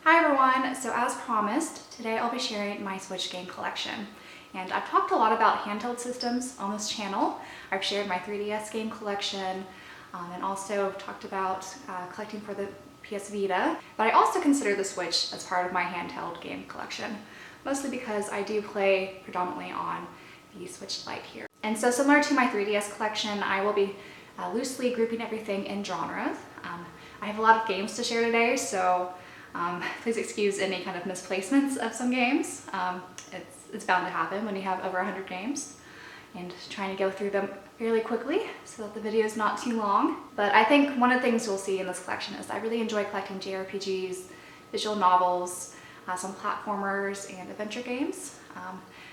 Hi everyone! So as promised, today I'll be sharing my Switch game collection. And I've talked a lot about handheld systems on this channel. I've shared my 3DS game collection and also talked about collecting for the PS Vita. But I also consider the Switch as part of my handheld game collection, mostly because I do play predominantly on the Switch Lite here. And so similar to my 3DS collection, I will be loosely grouping everything in genres. I have a lot of games to share today, so please excuse any kind of misplacements of some games. It's bound to happen when you have over 100 games, and trying to go through them fairly quickly so that the video is not too long. But I think one of the things you'll see in this collection is I really enjoy collecting JRPGs, visual novels, some platformers, and adventure games.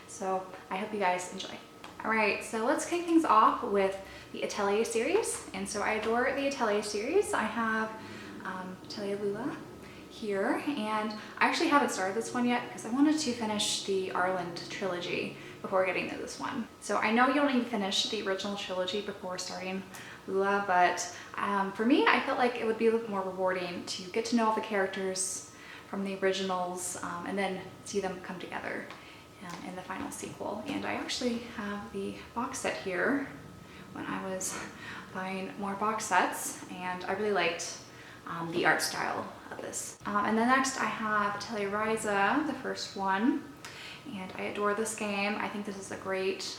So I hope you guys enjoy. Alright, so let's kick things off with the Atelier series. And so I adore the Atelier series. I have Atelier Lula here, and I actually haven't started this one yet because I wanted to finish the Arland trilogy before getting to this one. So I know you don't need to finish the original trilogy before starting Lula, but for me, I felt like it would be a little more rewarding to get to know all the characters from the originals and then see them come together in the final sequel. And I actually have the box set here when I was buying more box sets, and I really liked the art style of this. And then next I have Atelier Ryza, the first one, and I adore this game. I think this is a great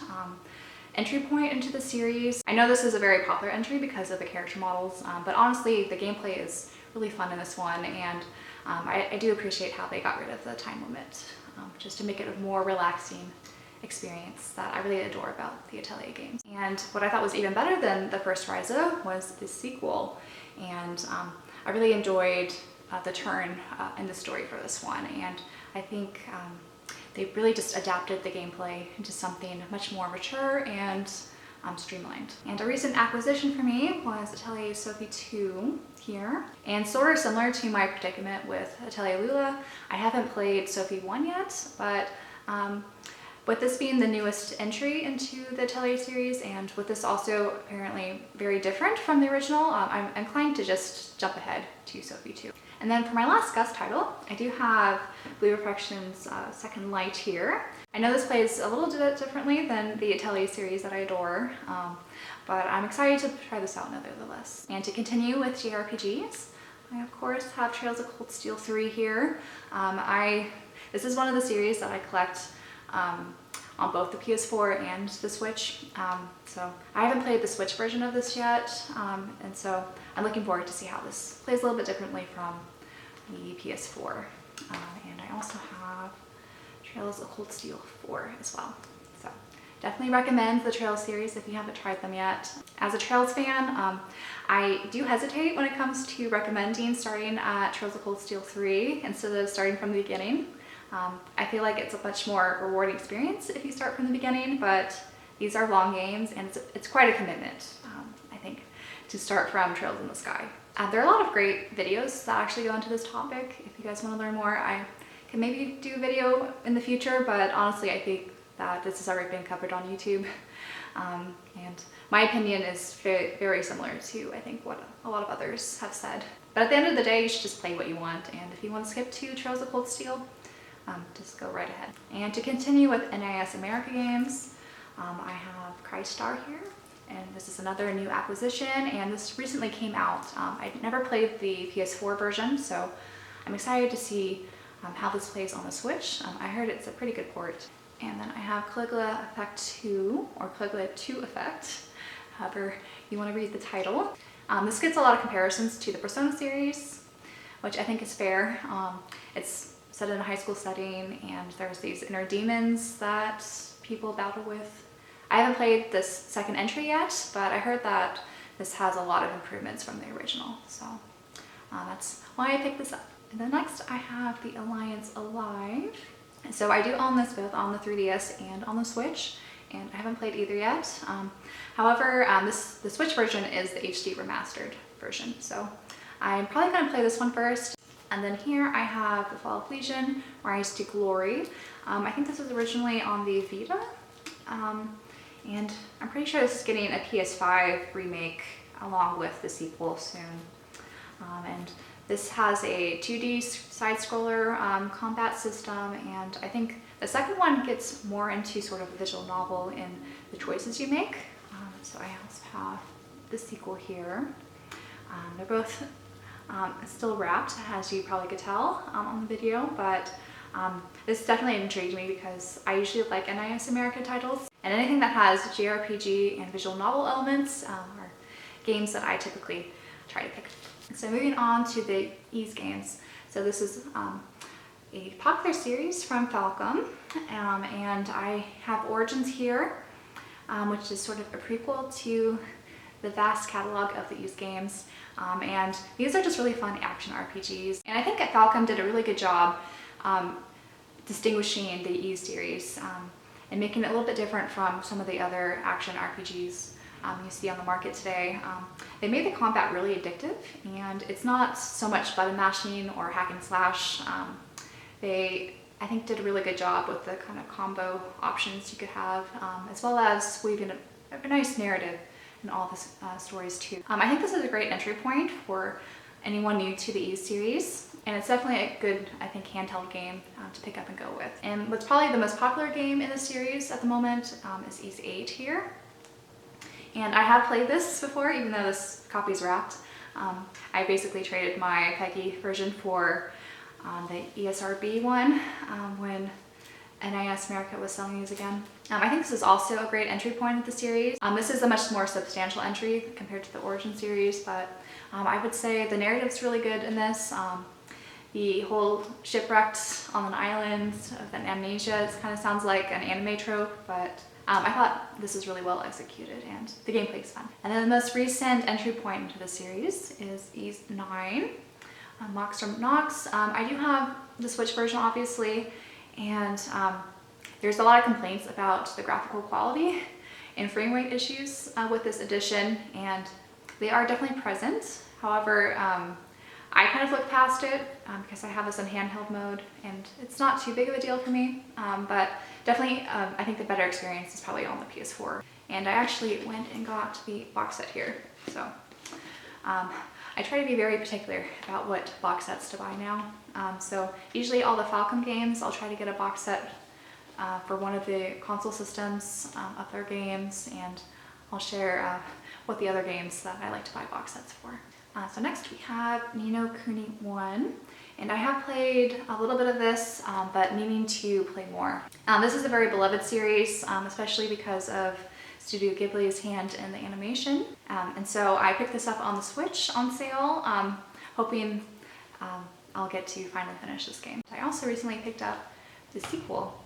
entry point into the series. I know this is a very popular entry because of the character models, but honestly the gameplay is really fun in this one, and I do appreciate how they got rid of the time limit, just to make it a more relaxing experience that I really adore about the Atelier games. And what I thought was even better than the first Ryza was the sequel, and I really enjoyed the turn in the story for this one, and I think they really just adapted the gameplay into something much more mature and streamlined. And a recent acquisition for me was Atelier Sophie 2 here, and sort of similar to my predicament with Atelier Lula, I haven't played Sophie 1 yet, but with this being the newest entry into the Atelier series, and with this also apparently very different from the original, I'm inclined to just jump ahead to Sophie 2. And then for my last guest title, I do have Blue Reflection's Second Light here. I know this plays a little bit differently than the Atelier series that I adore, but I'm excited to try this out nevertheless. And to continue with JRPGs, I of course have Trails of Cold Steel 3 here. This is one of the series that I collect on both the PS4 and the Switch. So I haven't played the Switch version of this yet, and so I'm looking forward to see how this plays a little bit differently from the PS4. And I also have Trails of Cold Steel 4 as well. So definitely recommend the Trails series if you haven't tried them yet. As a Trails fan, I do hesitate when it comes to recommending starting at Trails of Cold Steel 3 instead of starting from the beginning. I feel like it's a much more rewarding experience if you start from the beginning, but these are long games, and it's quite a commitment, I think, to start from Trails in the Sky. There are a lot of great videos that actually go into this topic. If you guys want to learn more, I can maybe do a video in the future, but honestly I think that this has already been covered on YouTube. And my opinion is very, very similar to, I think, what a lot of others have said. But at the end of the day, you should just play what you want, and if you want to skip to Trails of Cold Steel, just go right ahead. And to continue with NIS America games, I have Crystar here, and this is another new acquisition, and this recently came out. I never played the PS4 version, so I'm excited to see how this plays on the Switch. I heard it's a pretty good port. And then I have Caligula Effect 2, or Caligula 2 Effect, however you want to read the title. This gets a lot of comparisons to the Persona series, which I think is fair. It's set in a high school setting, and there's these inner demons that people battle with. I haven't played this second entry yet, but I heard that this has a lot of improvements from the original, so that's why I picked this up. And then next I have the Alliance Alive. So I do own this both on the 3DS and on the Switch, and I haven't played either yet. However, the Switch version is the HD remastered version, so I'm probably going to play this one first. And then here I have The Fall of Legion, Rise to Glory. I think this was originally on the Vita, and I'm pretty sure this is getting a PS5 remake along with the sequel soon. And This has a 2D side-scroller combat system, and I think the second one gets more into sort of a visual novel in the choices you make. So I also have the sequel here. They're both still wrapped, as you probably could tell on the video, but this definitely intrigued me because I usually like NIS America titles, and anything that has JRPG and visual novel elements are games that I typically try to pick. So moving on to the Ys games. So this is a popular series from Falcom, and I have Origins here, which is sort of a prequel to the vast catalog of the Ys games. And these are just really fun action RPGs. And I think Falcom did a really good job distinguishing the Ys series and making it a little bit different from some of the other action RPGs you see on the market today. They made the combat really addictive, and it's not so much button mashing or hack and slash. They, I think, did a really good job with the kind of combo options you could have, as well as weaving a nice narrative in all the stories too. I think this is a great entry point for anyone new to the Ys series, and it's definitely a good, I think, handheld game to pick up and go with. And what's probably the most popular game in the series at the moment is Ys 8 here. And I have played this before, even though this copy is wrapped. I basically traded my Peggy version for the ESRB one when NIS America was selling these again. I think this is also a great entry point of the series. This is a much more substantial entry compared to the Origin series, but I would say the narrative's really good in this. The whole shipwrecked on an island of an amnesia, it kind of sounds like an anime trope, but I thought this is really well executed and the gameplay is fun. And then the most recent entry point into the series is Ys 9, Mox from Nox. I do have the Switch version, obviously, and there's a lot of complaints about the graphical quality and frame rate issues with this edition, and they are definitely present. However, I kind of look past it because I have this in handheld mode, and it's not too big of a deal for me, but definitely I think the better experience is probably on the PS4. And I actually went and got the box set here, so I try to be very particular about what box sets to buy now. So usually all the Falcom games, I'll try to get a box set for one of the console systems of their games, and I'll share what the other games that I like to buy box sets for. So next we have Ni no Kuni 1, and I have played a little bit of this, but meaning to play more. This is a very beloved series, especially because of Studio Ghibli's hand in the animation. And so I picked this up on the Switch on sale, hoping I'll get to finally finish this game. I also recently picked up the sequel,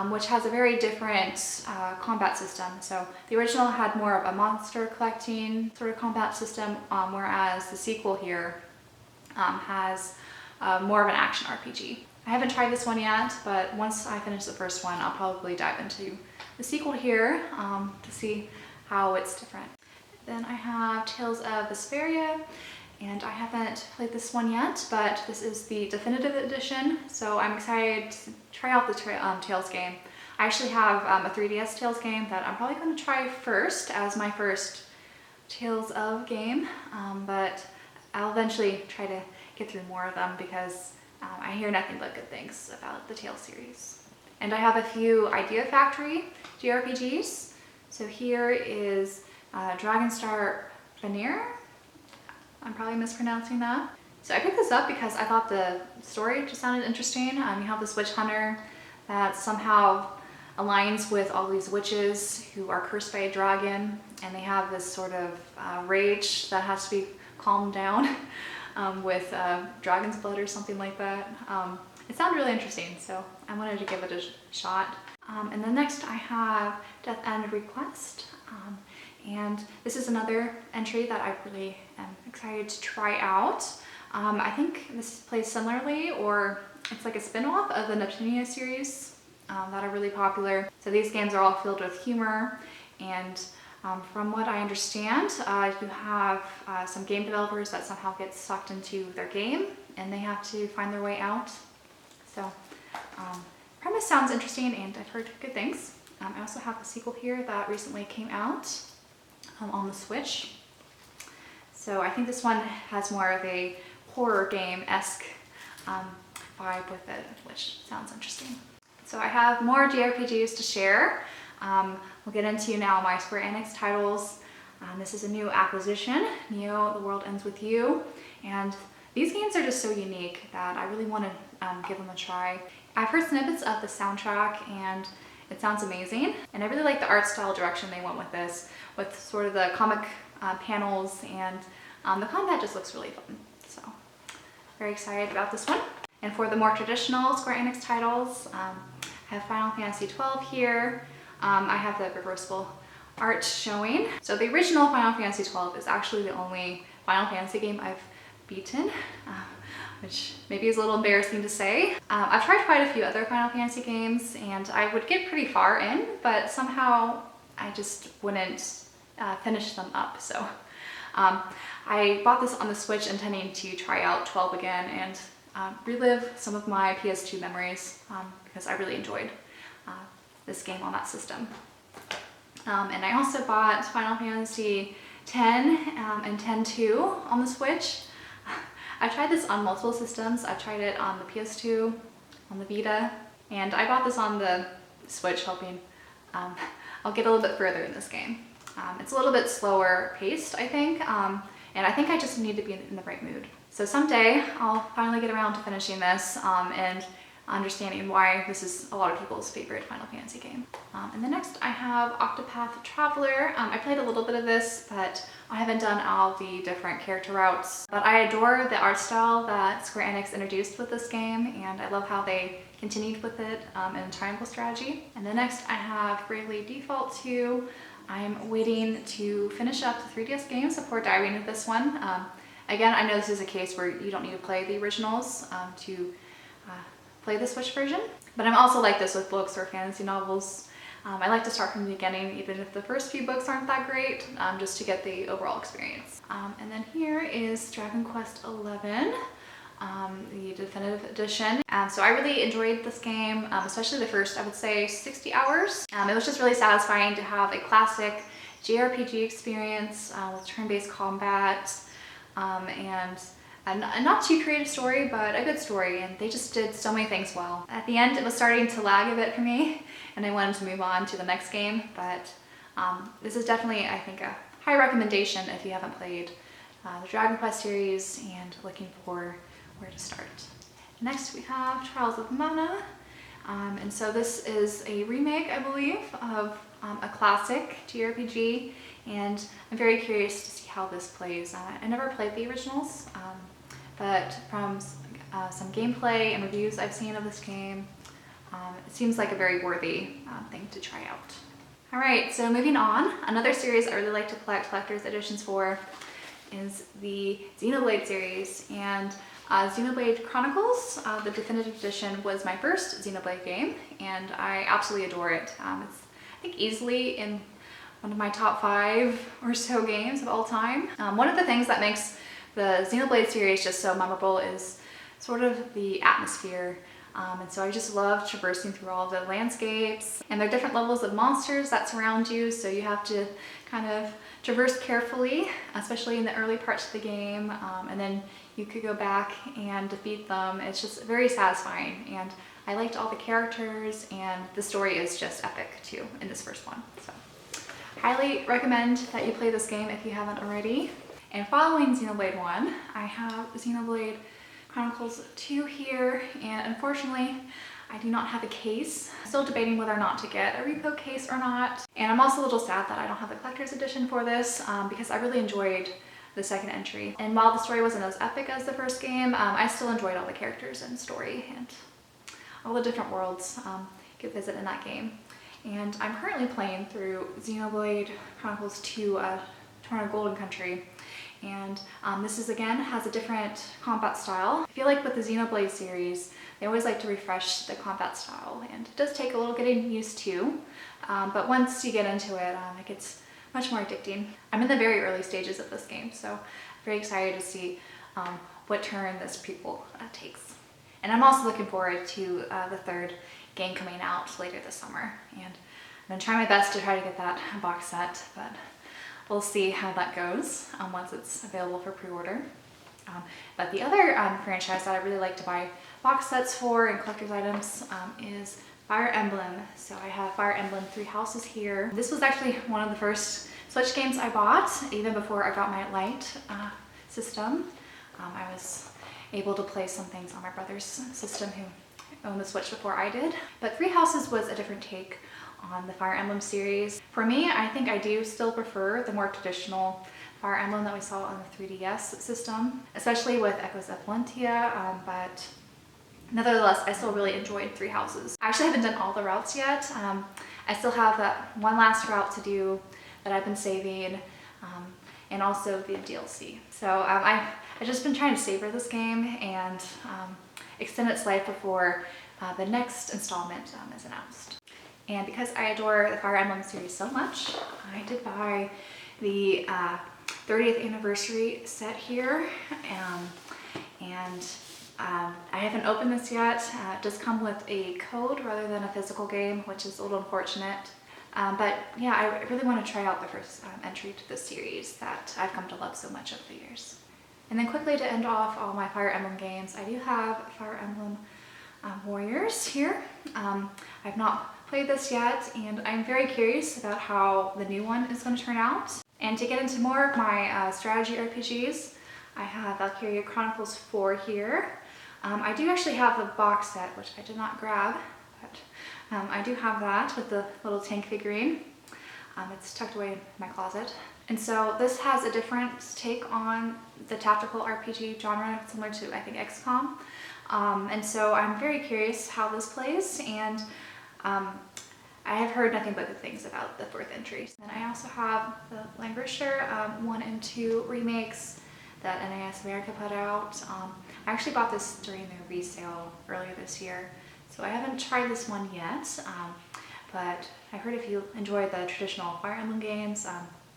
which has a very different combat system. So the original had more of a monster collecting sort of combat system, whereas the sequel here has more of an action RPG. I haven't tried this one yet, but once I finish the first one, I'll probably dive into the sequel here to see how it's different. Then I have Tales of Vesperia, and I haven't played this one yet, but this is the definitive edition, so I'm excited to try out the Tales game. I actually have a 3DS Tales game that I'm probably going to try first as my first Tales of game, but I'll eventually try to get through more of them because I hear nothing but good things about the Tales series. And I have a few Idea Factory JRPGs. So here is Dragonstar Vanir. I'm probably mispronouncing that. So I picked this up because I thought the story just sounded interesting. You have this witch hunter that somehow aligns with all these witches who are cursed by a dragon, and they have this sort of rage that has to be calmed down with dragon's blood or something like that. It sounded really interesting, so I wanted to give it a shot. And then next I have Death End Request. And this is another entry that I really am excited to try out. I think this plays similarly, or it's like a spin-off of the Neptunia series that are really popular. So these games are all filled with humor, and from what I understand, you have some game developers that somehow get sucked into their game and they have to find their way out. So premise sounds interesting, and I've heard good things. I also have a sequel here that recently came out on the Switch. So I think this one has more of a horror game-esque vibe with it, which sounds interesting. So I have more JRPGs to share. We'll get into now my Square Enix titles. This is a new acquisition, Neo, The World Ends With You, and these games are just so unique that I really want to give them a try. I've heard snippets of the soundtrack and it sounds amazing, and I really like the art style direction they went with this, with sort of the comic panels, and the combat just looks really fun. So very excited about this one. And for the more traditional Square Enix titles, I have Final Fantasy XII here. I have the reversible art showing. So the original Final Fantasy XII is actually the only Final Fantasy game I've beaten, which maybe is a little embarrassing to say. I've tried quite a few other Final Fantasy games and I would get pretty far in, but somehow I just wouldn't finish them up. So I bought this on the Switch intending to try out 12 again and relive some of my PS2 memories because I really enjoyed this game on that system. And I also bought Final Fantasy X and X-2 on the Switch. I tried this on multiple systems. I tried it on the PS2, on the Vita, and I bought this on the Switch hoping I'll get a little bit further in this game. It's a little bit slower paced, I think, and I think I just need to be in the right mood. So someday I'll finally get around to finishing this and understanding why this is a lot of people's favorite Final Fantasy game. And then next I have Octopath Traveler. I played a little bit of this, but I haven't done all the different character routes. But I adore the art style that Square Enix introduced with this game, and I love how they continued with it in Triangle Strategy. And then next I have Bravely Default 2. I'm waiting to finish up the 3DS games before diving into this one. Again, I know this is a case where you don't need to play the originals to play the Switch version, but I'm also like this with books or fantasy novels. I like to start from the beginning, even if the first few books aren't that great, just to get the overall experience. And then here is Dragon Quest XI, the definitive edition. So I really enjoyed this game, especially the first, I would say, 60 hours. It was just really satisfying to have a classic JRPG experience with turn-based combat, and a not too creative story, but a good story, and they just did so many things well. At the end, it was starting to lag a bit for me, and I wanted to move on to the next game, but this is definitely, I think, a high recommendation if you haven't played the Dragon Quest series and looking for where to start. Next we have Trials of Mana, and so this is a remake, I believe, of a classic JRPG, and I'm very curious to see how this plays. I never played the originals, but from some gameplay and reviews I've seen of this game, it seems like a very worthy thing to try out. Alright, so moving on, another series I really like to collect collector's editions for is the Xenoblade series, and Xenoblade Chronicles, the definitive edition, was my first Xenoblade game, and I absolutely adore it. It's, I think, easily in one of my top 5 or so games of all time. One of the things that makes the Xenoblade series just so memorable is sort of the atmosphere. And so I just love traversing through all the landscapes, and there are different levels of monsters that surround you, so you have to kind of traverse carefully, especially in the early parts of the game, and then you could go back and defeat them. It's just very satisfying, and I liked all the characters, and the story is just epic too in this first one. So highly recommend that you play this game if you haven't already. And following Xenoblade 1, I have Xenoblade Chronicles 2 here, and unfortunately I do not have a case. I'm still debating whether or not to get a repo case or not. And I'm also a little sad that I don't have the collector's edition for this, because I really enjoyed the second entry. And while the story wasn't as epic as the first game, I still enjoyed all the characters and story and all the different worlds you could visit in that game. And I'm currently playing through Xenoblade Chronicles 2, Torna Golden Country. And this is, again, has a different combat style. I feel like with the Xenoblade series, they always like to refresh the combat style, and it does take a little getting used to, but once you get into it, it gets much more addicting. I'm in the very early stages of this game, so I'm very excited to see what turn this prequel takes. And I'm also looking forward to the third game coming out later this summer, and I'm gonna try my best to try to get that box set, but we'll see how that goes once it's available for pre-order. But the other franchise that I really like to buy box sets for and collector's items is Fire Emblem. So I have Fire Emblem Three Houses here. This was actually one of the first Switch games I bought, even before I got my Lite system. I was able to play some things on my brother's system who owned the Switch before I did. But Three Houses was a different take on the Fire Emblem series. For me, I think I do still prefer the more traditional Fire Emblem that we saw on the 3DS system, especially with Echoes of Valentia, but nevertheless, I still really enjoyed Three Houses. I actually haven't done all the routes yet. I still have that one last route to do that I've been saving, and also the DLC. So I've just been trying to savor this game and extend its life before the next installment is announced. And because I adore the Fire Emblem series so much, I did buy the 30th anniversary set here, and I haven't opened this yet. It does come with a code rather than a physical game, which is a little unfortunate. But yeah, I really want to try out the first entry to this series that I've come to love so much over the years. And then quickly to end off all my Fire Emblem games, I do have Fire Emblem Warriors here. I've not played this yet, and I'm very curious about how the new one is going to turn out. And to get into more of my strategy RPGs, I have Valkyria Chronicles 4 here. I do actually have the box set, which I did not grab, but I do have that with the little tank figurine. It's tucked away in my closet. And so this has a different take on the tactical RPG genre, similar to, I think, XCOM. And so I'm very curious how this plays, and I have heard nothing but good things about the fourth entry. And I also have the Languisher 1 and 2 remakes that NIS America put out. I actually bought this during their resale earlier this year, so I haven't tried this one yet, but I heard if you enjoy the traditional Fire Emblem games,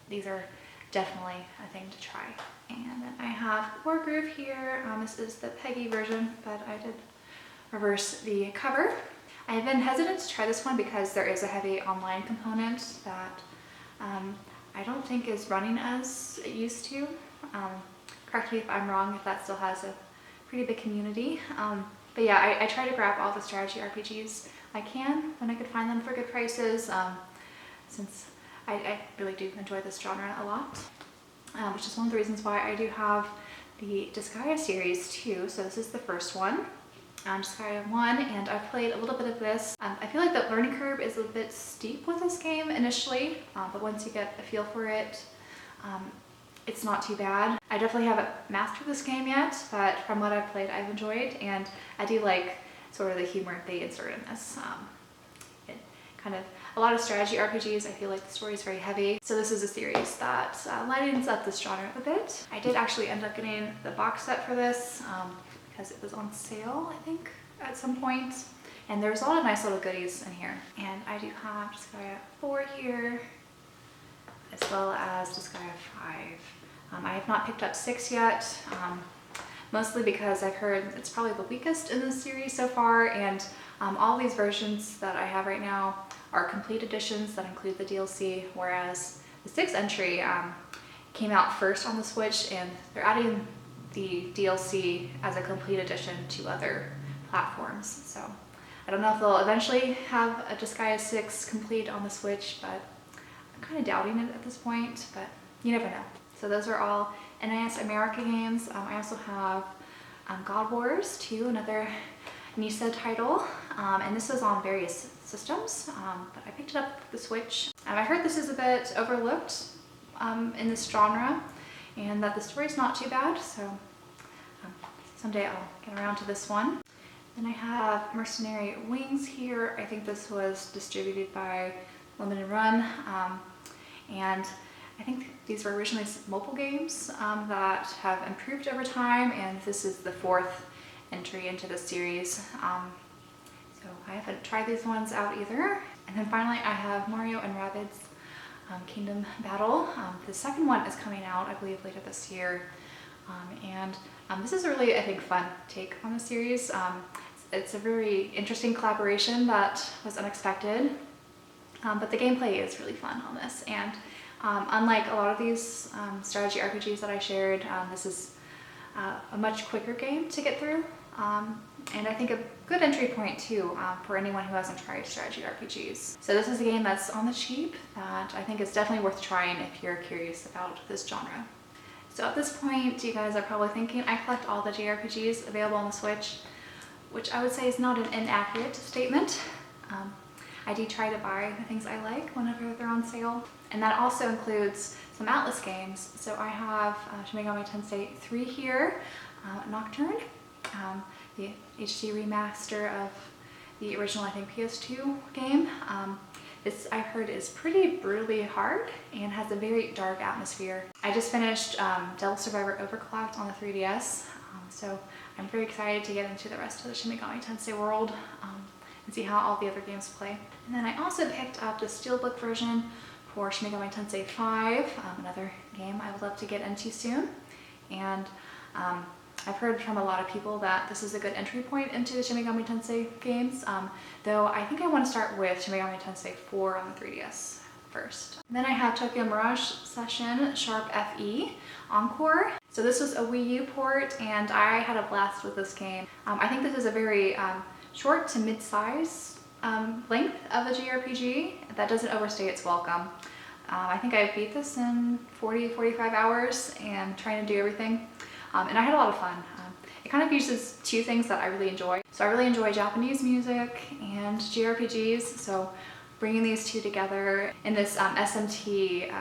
these are definitely a thing to try. And then I have Wargroove here. This is the Peggy version, but I did reverse the cover. I've been hesitant to try this one because there is a heavy online component that I don't think is running as it used to. Correct me if I'm wrong, if that still has a pretty big community. But yeah, I try to grab all the strategy RPGs I can when I could find them for good prices, since I really do enjoy this genre a lot, which is one of the reasons why I do have the Disgaea series too. So this is the first one. Disgaea 1, and I've played a little bit of this. I feel like the learning curve is a bit steep with this game initially, but once you get a feel for it, it's not too bad. I definitely haven't mastered this game yet, but from what I've played, I've enjoyed, and I do like sort of the humor they insert in this. A lot of strategy RPGs, I feel like the story is very heavy, so this is a series that lightens up this genre a bit. I did actually end up getting the box set for this, because it was on sale, I think, at some point. And there's a lot of nice little goodies in here. And I do have Disgaea 4 here, as well as Disgaea 5. I have not picked up 6 yet, mostly because I've heard it's probably the weakest in this series so far, and all these versions that I have right now are complete editions that include the DLC, whereas the 6th entry came out first on the Switch, and they're adding the DLC as a complete addition to other platforms. So I don't know if they'll eventually have a Disgaea 6 complete on the Switch, but I'm kind of doubting it at this point, but you never know. So those are all NIS America games. I also have God Wars 2, another NIS title, and this is on various systems, but I picked it up with the Switch. I heard this is a bit overlooked in this genre, and that the story's not too bad, so someday I'll get around to this one. Then I have Mercenary Wings here. I think this was distributed by Limited Run, and I think these were originally mobile games that have improved over time, and this is the 4th entry into the series. So I haven't tried these ones out either. And then finally I have Mario and Rabbids Kingdom Battle. The second one is coming out, I believe, later this year. And this is a really, I think, fun take on the series. It's a very interesting collaboration that was unexpected, but the gameplay is really fun on this. And unlike a lot of these strategy RPGs that I shared, this is a much quicker game to get through. And I think a good entry point too for anyone who hasn't tried strategy RPGs. So this is a game that's on the cheap that I think is definitely worth trying if you're curious about this genre. So at this point, you guys are probably thinking, I collect all the JRPGs available on the Switch, which I would say is not an inaccurate statement. I do try to buy the things I like whenever they're on sale. And that also includes some Atlas games. So I have Shin Megami Tensei 3 here, Nocturne, the HD remaster of the original, I think, PS2 game. This, I heard, is pretty brutally hard and has a very dark atmosphere. I just finished Devil Survivor Overclocked on the 3DS, so I'm very excited to get into the rest of the Shin Megami Tensei world and see how all the other games play. And then I also picked up the Steelbook version for Shin Megami Tensei 5, another game I would love to get into soon. And I've heard from a lot of people that this is a good entry point into the Shin Megami Tensei games, though I think I want to start with Shin Megami Tensei 4 on the 3DS first. And then I have Tokyo Mirage Session Sharp FE Encore. So this was a Wii U port and I had a blast with this game. I think this is a very short to mid-size length of a JRPG that doesn't overstay its welcome. I think I beat this in 40-45 hours and trying to do everything. And I had a lot of fun. It kind of uses two things that I really enjoy. So I really enjoy Japanese music and JRPGs, so bringing these two together in this SMT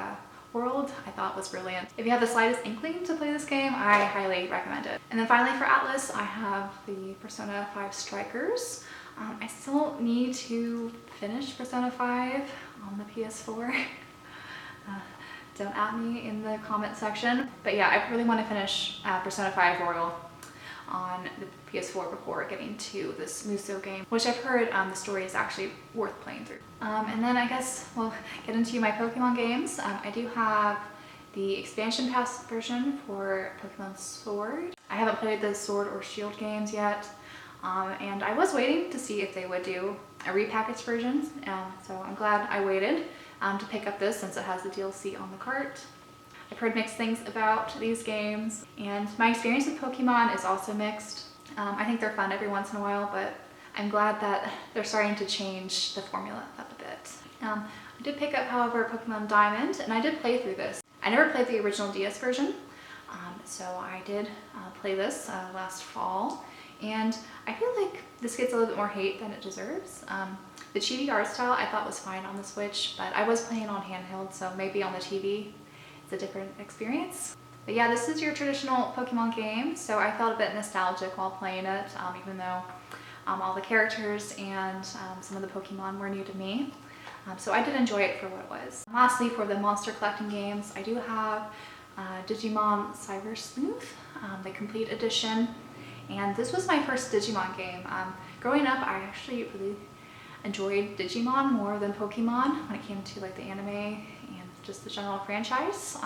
world I thought was brilliant. If you have the slightest inkling to play this game, I highly recommend it. And then finally for Atlas, I have the Persona 5 Strikers. I still need to finish Persona 5 on the PS4. Don't at me in the comment section. But yeah, I really want to finish Persona 5 Royal on the PS4 before getting to this Musou game, which I've heard the story is actually worth playing through. And then I guess we'll get into my Pokemon games. I do have the expansion pass version for Pokemon Sword. I haven't played the Sword or Shield games yet, and I was waiting to see if they would do a repackaged version, so I'm glad I waited to pick up this since it has the DLC on the cart. I've heard mixed things about these games, and my experience with Pokemon is also mixed. I think they're fun every once in a while, but I'm glad that they're starting to change the formula up a bit. I did pick up, however, Pokemon Diamond, and I did play through this. I never played the original DS version, so I did play this last fall, and I feel like this gets a little bit more hate than it deserves. The chibi art style I thought was fine on the Switch, but I was playing on handheld, so maybe on the TV it's a different experience. But yeah, this is your traditional Pokemon game, so I felt a bit nostalgic while playing it, even though all the characters and some of the Pokemon were new to me. So I did enjoy it for what it was. Lastly, for the monster collecting games, I do have Digimon Cyber Sleuth, the complete edition. And this was my first Digimon game. Growing up, I actually really enjoyed Digimon more than Pokemon when it came to like the anime and just the general franchise.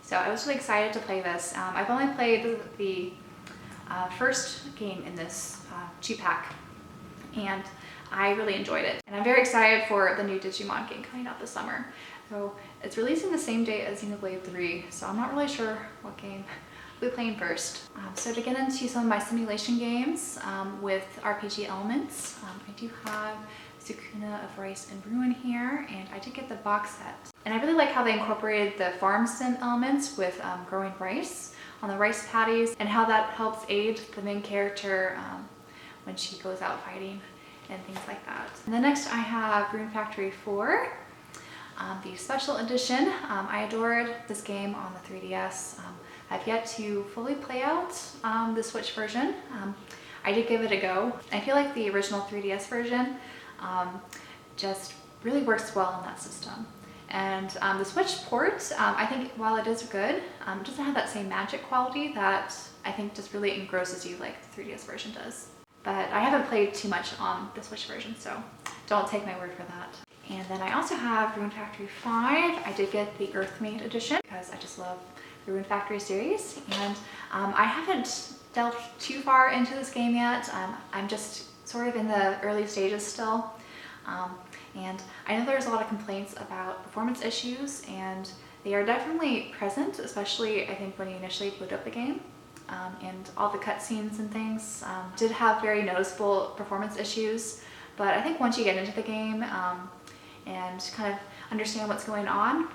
So I was really excited to play this. I've only played the first game in this cheap pack, and I really enjoyed it. And I'm very excited for the new Digimon game coming out this summer. So it's releasing the same day as Xenoblade 3, so I'm not really sure what game we'll be playing first. So to get into some of my simulation games with RPG elements, I do have Sukuna of Rice and Ruin here, and I did get the box set. And I really like how they incorporated the farm sim elements with growing rice on the rice paddies, and how that helps aid the main character when she goes out fighting and things like that. And then next I have Rune Factory 4, the special edition. I adored this game on the 3DS. I've yet to fully play out the Switch version. I did give it a go. I feel like the original 3DS version just really works well on that system. And the Switch port, I think while it is good, it doesn't have that same magic quality that I think just really engrosses you like the 3DS version does. But I haven't played too much on the Switch version, so don't take my word for that. And then I also have Rune Factory 5. I did get the Earthmade edition because I just love the Rune Factory series, and I haven't delved too far into this game yet. I'm just sort of in the early stages still, and I know there's a lot of complaints about performance issues, and they are definitely present, especially I think when you initially boot up the game. and all the cutscenes and things did have very noticeable performance issues. But I think once you get into the game and kind of understand what's going on,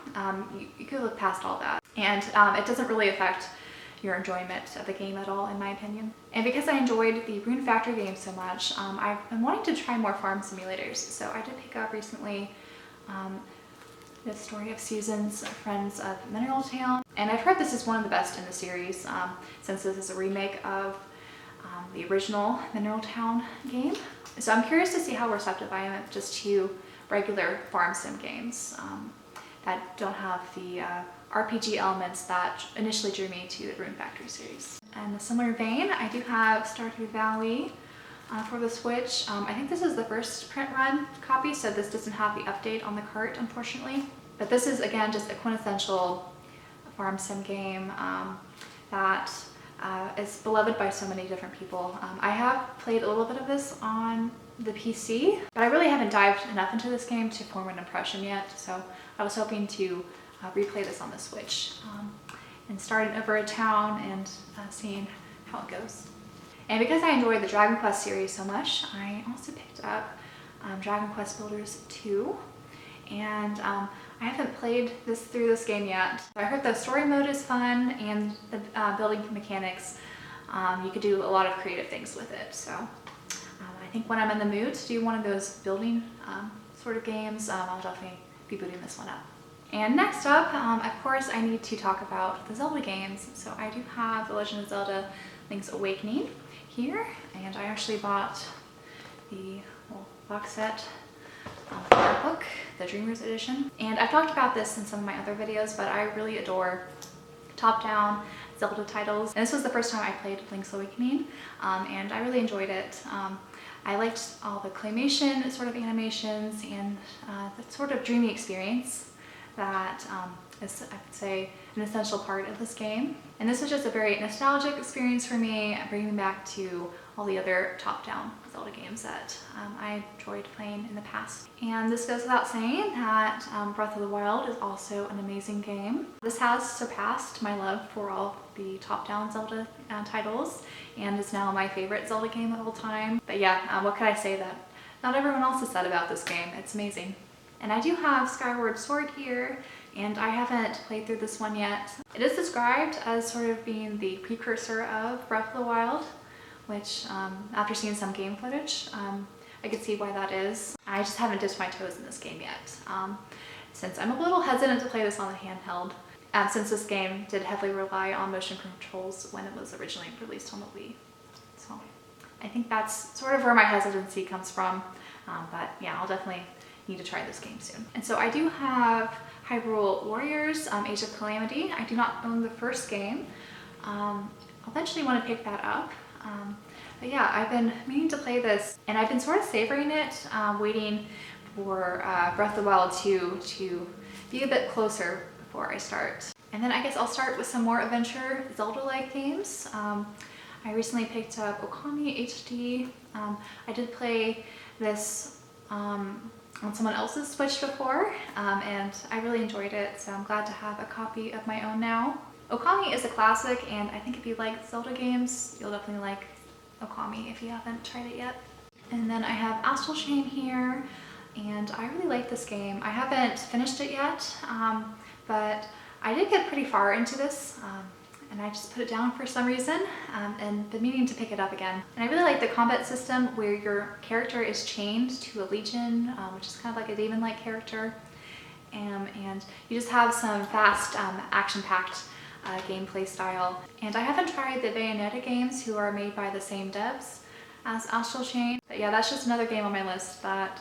you could look past all that. And it doesn't really affect your enjoyment of the game at all, in my opinion. And because I enjoyed the Rune Factory game so much, I've been wanting to try more farm simulators. So I did pick up recently the story of Susan's Friends of Mineral Town. And I've heard this is one of the best in the series, since this is a remake of the original Mineral Town game. So I'm curious to see how receptive I am just to regular farm sim games that don't have the RPG elements that initially drew me to the Rune Factory series. In a similar vein, I do have Stardew Valley for the Switch. I think this is the first print run copy, so this doesn't have the update on the cart, unfortunately. But this is, again, just a quintessential farm sim game that is beloved by so many different people. I have played a little bit of this on the PC, but I really haven't dived enough into this game to form an impression yet, so I was hoping to replay this on the Switch and starting over a town and seeing how it goes. And because I enjoyed the Dragon Quest series so much, I also picked up Dragon Quest Builders 2, and I haven't played through this game yet. I heard the story mode is fun, and the building mechanics, you could do a lot of creative things with it. So I think when I'm in the mood to do one of those building sort of games, I'll definitely be booting this one up. And next up, of course, I need to talk about the Zelda games. So I do have The Legend of Zelda Link's Awakening here, and I actually bought the box set art book, the Dreamers edition. And I've talked about this in some of my other videos, but I really adore top-down Zelda titles. And this was the first time I played Link's Awakening, and I really enjoyed it. I liked all the claymation sort of animations and the sort of dreamy experience that is, I would say, an essential part of this game. And this was just a very nostalgic experience for me, bringing me back to all the other top-down Zelda games that I enjoyed playing in the past. And this goes without saying that Breath of the Wild is also an amazing game. This has surpassed my love for all the top-down Zelda titles, and is now my favorite Zelda game of all time. But yeah, what could I say that not everyone else has said about this game? It's amazing. And I do have Skyward Sword here, and I haven't played through this one yet. It is described as sort of being the precursor of Breath of the Wild, which after seeing some game footage, I could see why that is. I just haven't dipped my toes in this game yet, since I'm a little hesitant to play this on the handheld, since this game did heavily rely on motion controls when it was originally released on the Wii. So I think that's sort of where my hesitancy comes from, but yeah, I'll definitely need to try this game soon. And so I do have Hyrule Warriors, Age of Calamity. I do not own the first game. I'll eventually want to pick that up. But yeah, I've been meaning to play this, and I've been sort of savoring it, waiting for Breath of the Wild 2 to be a bit closer before I start. And then I guess I'll start with some more adventure Zelda-like games. I recently picked up Okami HD. I did play this on someone else's Switch before, and I really enjoyed it, so I'm glad to have a copy of my own now. Okami is a classic, and I think if you like Zelda games, you'll definitely like Okami if you haven't tried it yet. And then I have Astral Chain here, and I really like this game. I haven't finished it yet, but I did get pretty far into this, and I just put it down for some reason, and been meaning to pick it up again. And I really like the combat system where your character is chained to a legion, which is kind of like a demon-like character, and you just have some fast, action-packed gameplay style. And I haven't tried the Bayonetta games, who are made by the same devs as Astral Chain, but yeah, that's just another game on my list that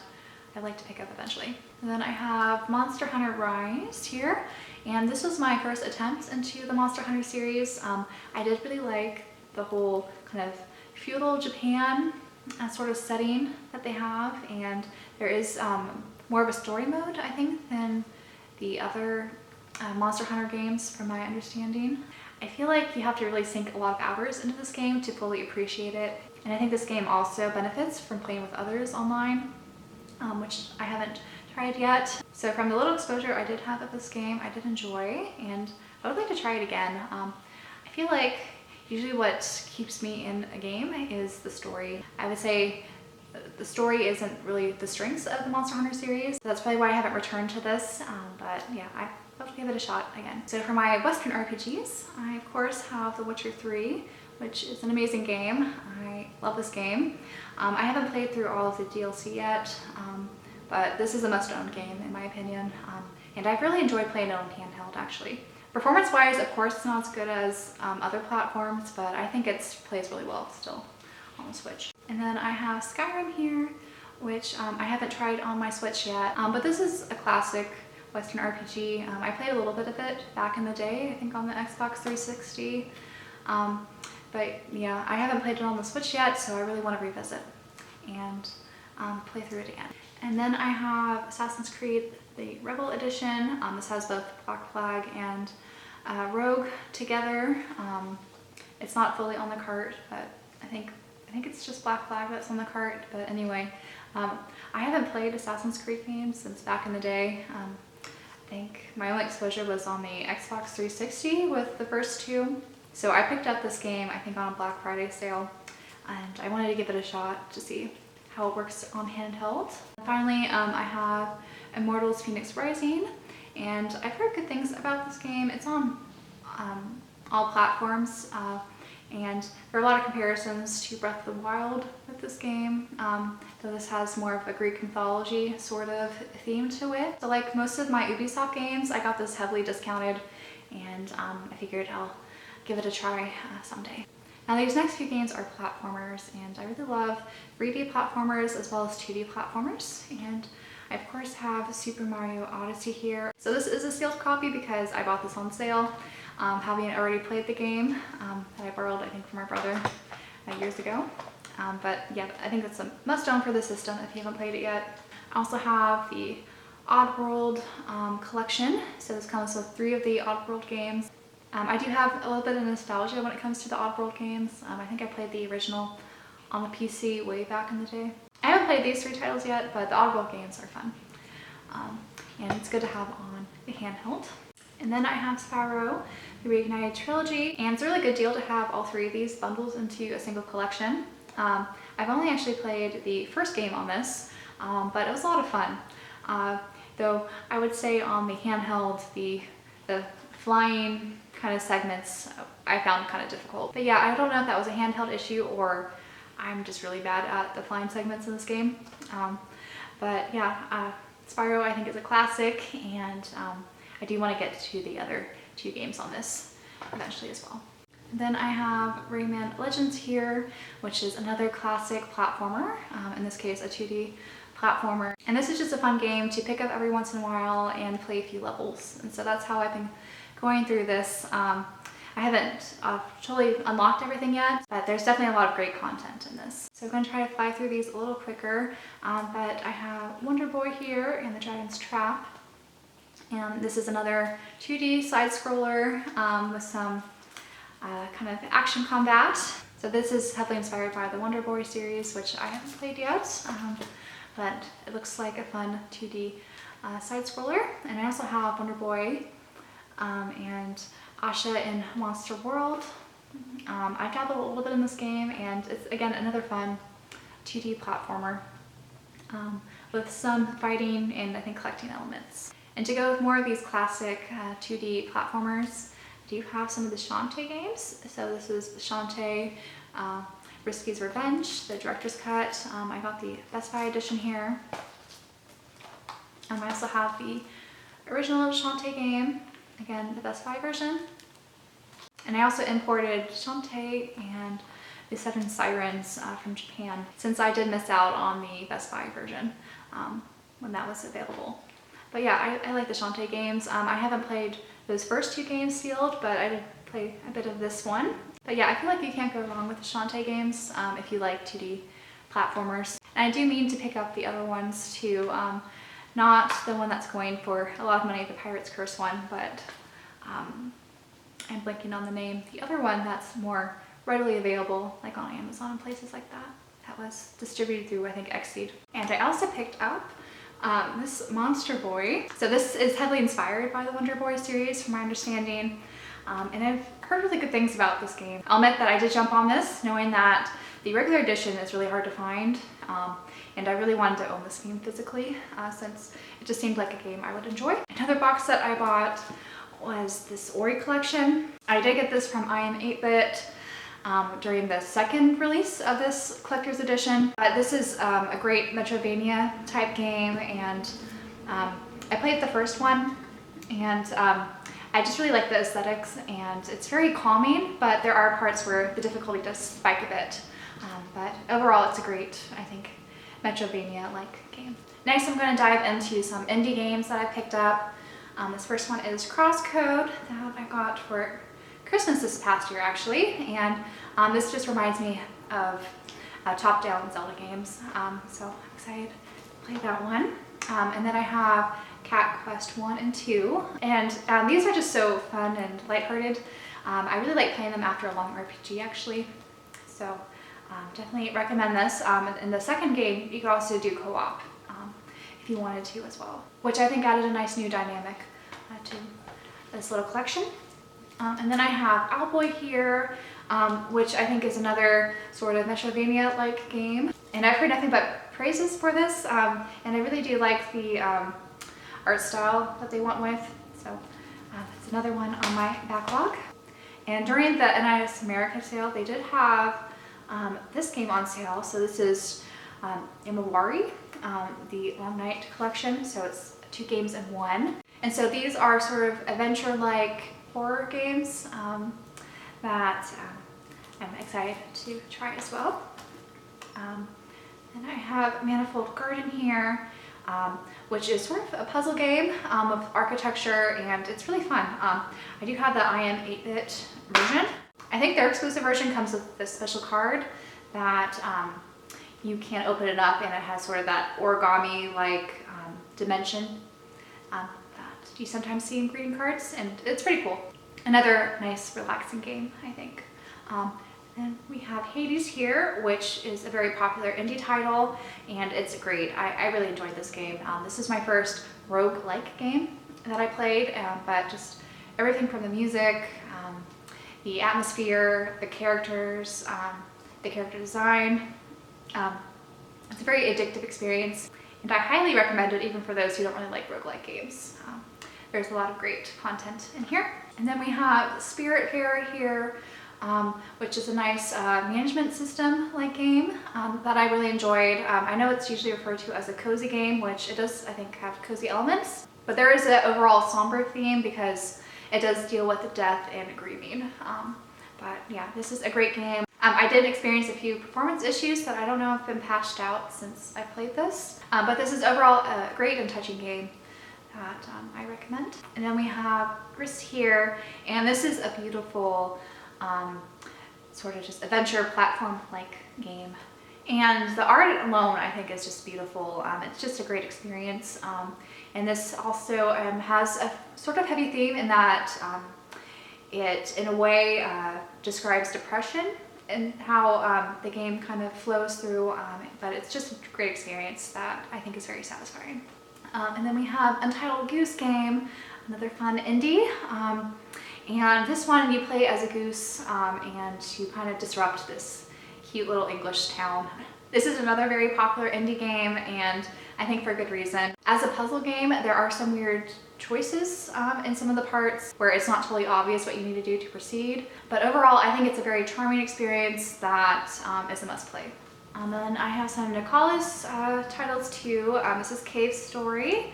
I'd like to pick up eventually. And then I have Monster Hunter Rise here, and this was my first attempt into the Monster Hunter series. I did really like the whole kind of feudal Japan sort of setting that they have, and there is more of a story mode, I think, than the other Monster Hunter games from my understanding. I feel like you have to really sink a lot of hours into this game to fully appreciate it, and I think this game also benefits from playing with others online, which I haven't tried yet. So from the little exposure I did have of this game, I did enjoy, and I would like to try it again. I feel like Usually what keeps me in a game is the story. I would say the story isn't really the strengths of the Monster Hunter series. So that's probably why I haven't returned to this, but yeah, I love to give it a shot again. So for my Western RPGs, I of course have The Witcher 3, which is an amazing game. I love this game. I haven't played through all of the DLC yet, but this is a must-own game in my opinion. And I've really enjoyed playing it on handheld actually. Performance-wise, of course, it's not as good as other platforms, but I think it plays really well still on the Switch. And then I have Skyrim here, which I haven't tried on my Switch yet, but this is a classic Western RPG. I played a little bit of it back in the day, I think on the Xbox 360. But yeah, I haven't played it on the Switch yet, so I really want to revisit and play through it again. And then I have Assassin's Creed, the Rebel Edition. This has both Black Flag and Rogue together. It's not fully on the cart, but I think it's just Black Flag that's on the cart. But anyway, I haven't played Assassin's Creed games since back in the day. I think my only exposure was on the Xbox 360 with the first two. So I picked up this game, I think on a Black Friday sale, and I wanted to give it a shot to see how it works on handheld. Finally, I have Immortals Phoenix Rising, and I've heard good things about this game. It's on all platforms, and there are a lot of comparisons to Breath of the Wild with this game, though this has more of a Greek mythology sort of theme to it. So like most of my Ubisoft games, I got this heavily discounted, and I figured I'll give it a try someday. Now these next few games are platformers, and I really love 3D platformers as well as 2D platformers, and I of course have Super Mario Odyssey here. So this is a sealed copy because I bought this on sale, having already played the game that I borrowed I think from my brother years ago. But yeah, I think that's a must-own for the system if you haven't played it yet. I also have the Oddworld collection, so this comes with 3 of the Oddworld games. I do have a little bit of nostalgia when it comes to the Oddworld games. I think I played the original on the PC way back in the day. I haven't played these 3 titles yet, but the Oddworld games are fun. And it's good to have on the handheld. And then I have Spyro, the Reignited Trilogy, and it's a really good deal to have all 3 of these bundles into a single collection. I've only actually played the first game on this, but it was a lot of fun. Though I would say on the handheld, the flying kind of segments I found kind of difficult. But yeah, I don't know if that was a handheld issue or I'm just really bad at the flying segments in this game. But yeah, Spyro I think is a classic, and I do want to get to the other 2 games on this eventually as well. Then I have Rayman Legends here, which is another classic platformer, in this case a 2D platformer. And this is just a fun game to pick up every once in a while and play a few levels. And so that's how I've been going through this. I haven't totally unlocked everything yet, but there's definitely a lot of great content in this. So I'm going to try to fly through these a little quicker, but I have Wonder Boy here and the Dragon's Trap. And this is another 2D side scroller with some kind of action combat. So this is heavily inspired by the Wonder Boy series, which I haven't played yet, but it looks like a fun 2D side scroller. And I also have Wonder Boy and Asha in Monster World. I dabbled a little bit in this game, and it's again another fun 2D platformer with some fighting and I think collecting elements. And to go with more of these classic 2D platformers, I do have some of the Shantae games. So this is Shantae Risky's Revenge, the director's cut. I got the Best Buy edition here. I also have the original Shantae game, again the Best Buy version. And I also imported Shantae and the 7 Sirens from Japan, since I did miss out on the Best Buy version when that was available. But yeah, I like the Shantae games. I haven't played those first 2 games sealed, but I did play a bit of this one. But yeah, I feel like you can't go wrong with the Shantae games if you like 2D platformers. And I do mean to pick up the other ones too. Not the one that's going for a lot of money, the Pirate's Curse one, but I'm blanking on the name. The other one that's more readily available, like on Amazon and places like that. That was distributed through, I think, Xseed. And I also picked up this Monster Boy. So this is heavily inspired by the Wonder Boy series, from my understanding. and I've heard really good things about this game. I'll admit that I did jump on this knowing that the regular edition is really hard to find, and I really wanted to own this game physically since it just seemed like a game I would enjoy. Another box set I bought was this Ori collection. I did get this from I Am 8-Bit during the second release of this collector's edition. This is a great Metroidvania type game, and I played the first one, and I just really like the aesthetics, and it's very calming, but there are parts where the difficulty does spike a bit. But overall, it's a great, I think, Metroidvania-like game. Next, I'm going to dive into some indie games that I picked up. This first one is Crosscode that I got for Christmas this past year, actually, and this just reminds me of top-down Zelda games, so I'm excited to play that one. And then I have Cat Quest 1 and 2, and these are just so fun and lighthearted. I really like playing them after a long RPG, actually, so definitely recommend this. In the second game, you could also do co-op if you wanted to as well, which I think added a nice new dynamic to this little collection. And then I have Owlboy here, which I think is another sort of Metroidvania-like game. And I've heard nothing but praises for this, and I really do like the art style that they went with. So it's another one on my backlog. And during the NIS America sale, they did have this game on sale. So this is Imawari, the Long Night collection. So it's 2 games in 1. And so these are sort of adventure-like horror games that I'm excited to try as well. And I have Manifold Garden here, which is sort of a puzzle game with architecture, and it's really fun. I do have the I Am 8-Bit version. I think their exclusive version comes with this special card that you can open it up, and it has sort of that origami-like dimension that you sometimes see in greeting cards, and it's pretty cool. Another nice relaxing game, I think. And we have Hades here, which is a very popular indie title, and it's great. I really enjoyed this game. This is my first rogue-like game that I played, but just everything from the music, the atmosphere, the characters, the character design. It's a very addictive experience, and I highly recommend it even for those who don't really like roguelike games. There's a lot of great content in here. And then we have Spiritfarer here, which is a nice management system-like game that I really enjoyed. I know it's usually referred to as a cozy game, which it does, I think, have cozy elements, but there is an overall somber theme because it does deal with death and grieving. But yeah, this is a great game. I did experience a few performance issues that I don't know have been patched out since I played this, but this is overall a great and touching game that I recommend. And then we have Gris here, and this is a beautiful sort of just adventure platform-like game. And the art alone, I think, is just beautiful. It's just a great experience. And this also has a sort of heavy theme in that it, in a way, describes depression and how the game kind of flows through, but it's just a great experience that I think is very satisfying. And then we have Untitled Goose Game, another fun indie. And this one you play as a goose and you kind of disrupt this cute little English town. This is another very popular indie game, and I think for good reason. As a puzzle game, there are some weird choices in some of the parts where it's not totally obvious what you need to do to proceed. But overall, I think it's a very charming experience that is a must play. Then I have some Nicholas titles too. This is Cave Story.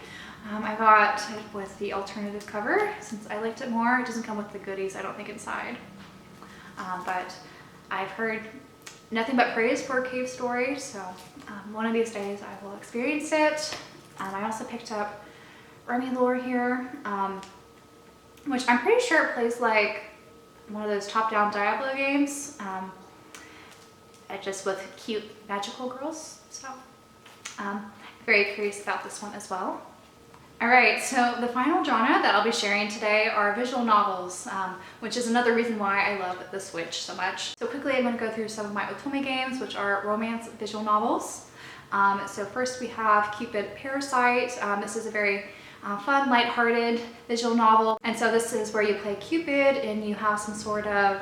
I got it with the alternative cover since I liked it more. It doesn't come with the goodies, I don't think, inside. But I've heard nothing but praise for Cave Story, so one of these days I will experience it. I also picked up Remy Lore here, which I'm pretty sure plays like one of those top-down Diablo games, just with cute magical girls. So very curious about this one as well. Alright, so the final genre that I'll be sharing today are visual novels, which is another reason why I love the Switch so much. So quickly I'm going to go through some of my Otome games, which are romance visual novels. So first we have Cupid Parasite. This is a very fun, lighthearted visual novel. And so this is where you play Cupid and you have some sort of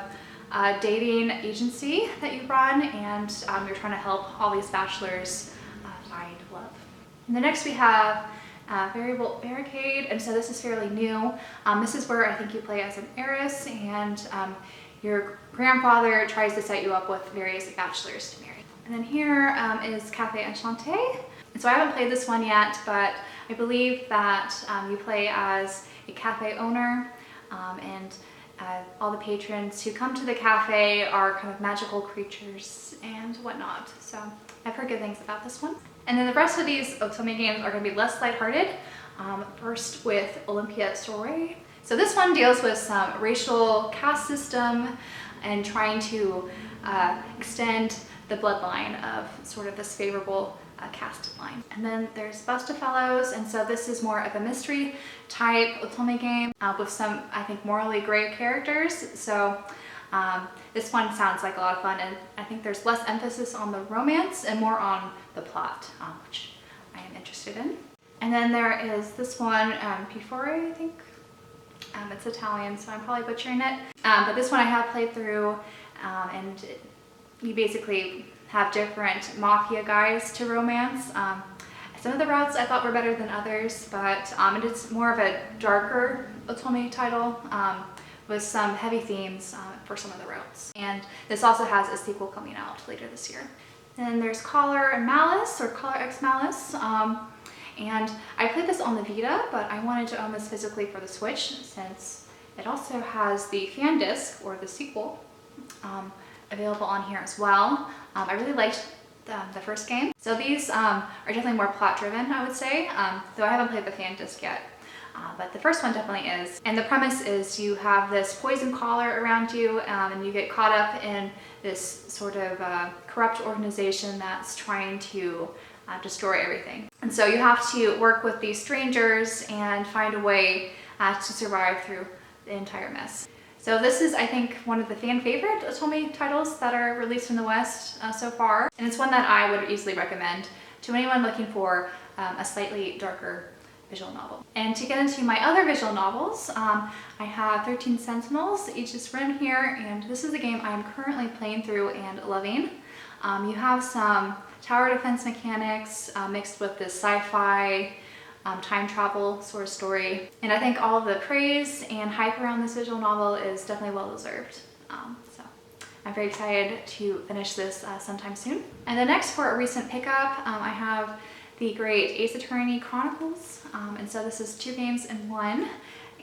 dating agency that you run, and you're trying to help all these bachelors find love. And then next we have Variable Barricade, and so this is fairly new. This is where I think you play as an heiress, and your grandfather tries to set you up with various bachelors to marry. And then here is Cafe Enchanté. And so I haven't played this one yet, but I believe that you play as a cafe owner, and all the patrons who come to the cafe are kind of magical creatures and whatnot. So I've heard good things about this one. And then the rest of these Otome games are going to be less lighthearted. First with Olympia Soiree. So this one deals with some racial caste system and trying to extend the bloodline of sort of this favorable caste line. And then there's Busta Fellows, and so this is more of a mystery type Otome game with some, I think, morally gray characters. So this one sounds like a lot of fun, and I think there's less emphasis on the romance and more on the plot, which I am interested in. And then there is this one, Pifore, I think. It's Italian, so I'm probably butchering it. But this one I have played through, and you basically have different mafia guys to romance. Some of the routes I thought were better than others, but it's more of a darker Otome title with some heavy themes for some of the routes. And this also has a sequel coming out later this year. Then there's Collar and Malice, or Collar X Malice. And I played this on the Vita, but I wanted to own this physically for the Switch since it also has the fan disc, or the sequel, available on here as well. I really liked the first game. So these are definitely more plot driven, I would say, though I haven't played the fan disc yet. But the first one definitely is. And the premise is you have this poison collar around you, and you get caught up in this sort of corrupt organization that's trying to destroy everything. And so you have to work with these strangers and find a way to survive through the entire mess. So this is, I think, one of the fan favorite Otome titles that are released in the West so far. And it's one that I would easily recommend to anyone looking for a slightly darker visual novel. And to get into my other visual novels, I have 13 Sentinels, Aegis Rim here, and this is a game I'm currently playing through and loving. You have some tower defense mechanics mixed with this sci-fi time travel sort of story. And I think all of the praise and hype around this visual novel is definitely well deserved. So I'm very excited to finish this sometime soon. And then next, for a recent pickup, I have the great Ace Attorney Chronicles. And so this is 2 games in one,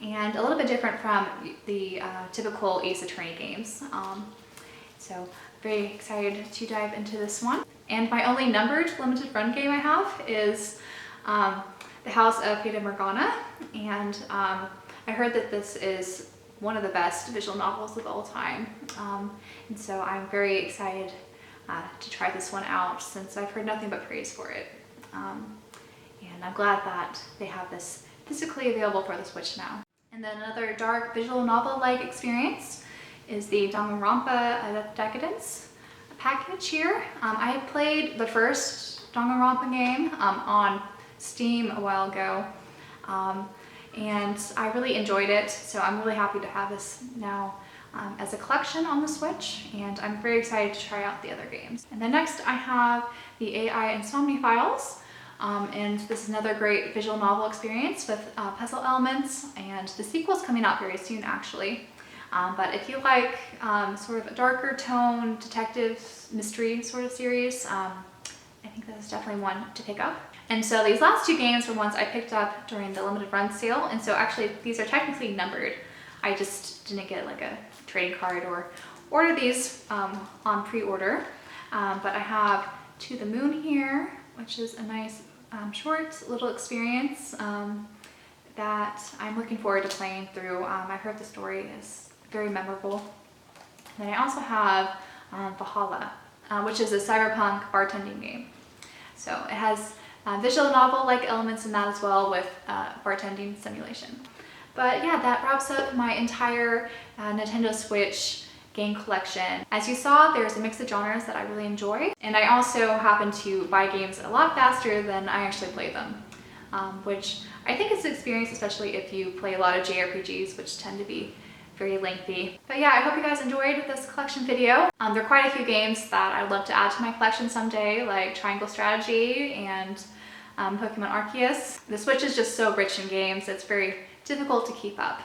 and a little bit different from the typical Ace Attorney games. So very excited to dive into this one. And my only numbered limited run game I have is The House of Fata Morgana, and I heard that this is one of the best visual novels of all time, and so I'm very excited to try this one out since I've heard nothing but praise for it, and I'm glad that they have this physically available for the Switch now. And then another dark visual novel-like experience is the Danganronpa Decadence package here. I had played the first Danganronpa game on Steam a while ago, and I really enjoyed it, so I'm really happy to have this now as a collection on the Switch, and I'm very excited to try out the other games. And then next I have the AI Insomnia Files, and this is another great visual novel experience with puzzle elements, and the sequel's coming out very soon actually. But if you like sort of a darker tone detective mystery sort of series, I think this is definitely one to pick up. And so these last 2 games were ones I picked up during the limited run sale, and so actually these are technically numbered. I just didn't get like a trading card or order these on pre-order. But I have To the Moon here, which is a nice short little experience that I'm looking forward to playing through. I heard the story is very memorable. And then I also have Valhalla, which is a cyberpunk bartending game. So it has visual novel-like elements in that as well, with bartending simulation. But yeah, that wraps up my entire Nintendo Switch game collection. As you saw, there's a mix of genres that I really enjoy, and I also happen to buy games a lot faster than I actually play them. which I think is an experience, especially if you play a lot of JRPGs, which tend to be very lengthy. But yeah, I hope you guys enjoyed this collection video. There are quite a few games that I'd love to add to my collection someday, like Triangle Strategy and Pokemon Arceus. The Switch is just so rich in games, it's very difficult to keep up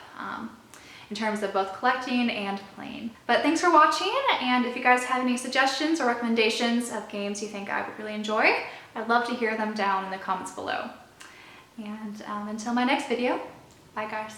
in terms of both collecting and playing. But thanks for watching, and if you guys have any suggestions or recommendations of games you think I would really enjoy, I'd love to hear them down in the comments below. And until my next video, bye guys.